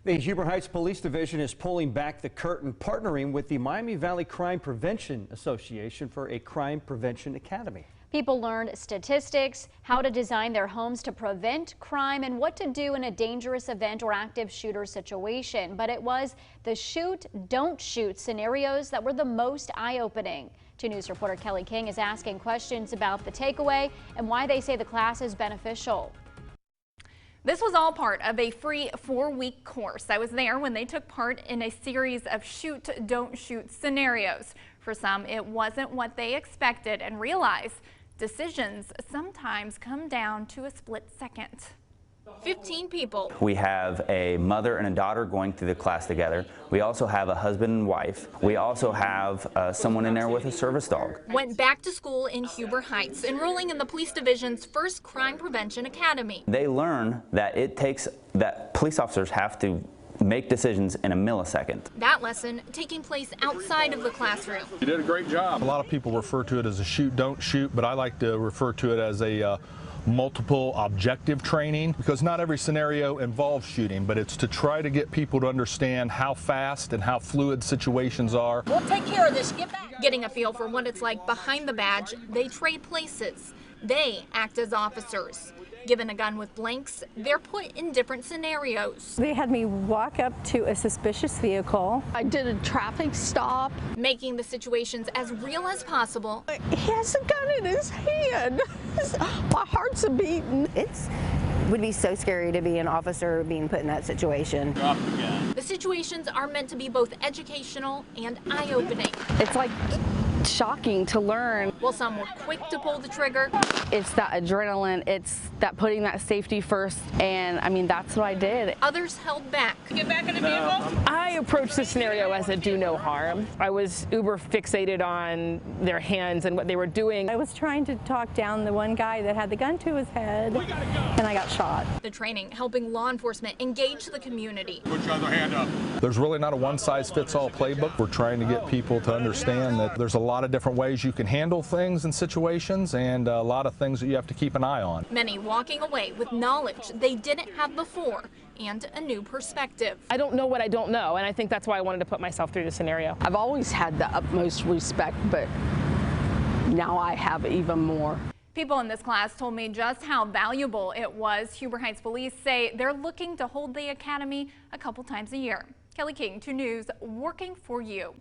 The Huber Heights Police Division is pulling back the curtain, partnering with the Miami Valley Crime Prevention Association for a Crime Prevention Academy. People learned statistics, how to design their homes to prevent crime, and what to do in a dangerous event or active shooter situation. But it was the shoot, don't shoot scenarios that were the most eye-opening. 2 News reporter Kelly King is asking questions about the takeaway and why they say the class is beneficial. This was all part of a free 4-week course. I was there when they took part in a series of shoot, don't shoot scenarios. For some, it wasn't what they expected and realized decisions sometimes come down to a split second. 15 people. We have a mother and a daughter going through the class together. We also have a husband and wife. We also have someone in there with a service dog. Went back to school in Huber Heights, enrolling in the police division's first crime prevention academy. They learn that that police officers have to make decisions in a millisecond. That lesson taking place outside of the classroom. You did a great job. A lot of people refer to it as a shoot, don't shoot, but I like to refer to it as a multiple objective training, because not every scenario involves shooting, but it's to try to get people to understand how fast and how fluid situations are. We'll take care of this. Get back. Getting a feel for what it's like behind the badge, they trade places. They act as officers. Given a gun with blanks, they're put in different scenarios. They had me walk up to a suspicious vehicle. I did a traffic stop. Making the situations as real as possible. He has a gun in his hand. My heart's a beating. It would be so scary to be an officer being put in that situation. Drop the gun. The situations are meant to be both educational and eye-opening. It's like shocking to learn. While some were quick to pull the trigger, It's that adrenaline, it's that putting that safety first, and I mean, that's what I did. others held back. Get back in the vehicle. I approached the scenario as a do no harm. I was uber fixated on their hands and what they were doing. I was trying to talk down the one guy that had the gun to his head, and I got shot. The training helping law enforcement engage the community. Put your other hand up. There's really not a one-size-fits-all playbook. We're trying to get people to understand that there's a lot of different ways you can handle things and situations, and a lot of things that you have to keep an eye on. Many walking away with knowledge they didn't have before and a new perspective. I don't know what I don't know, and I think that's why I wanted to put myself through the scenario. I've always had the utmost respect, but now I have even more. People in this class told me just how valuable it was. Huber Heights police say they're looking to hold the academy a couple times a year. Kelly King, 2 News, working for you.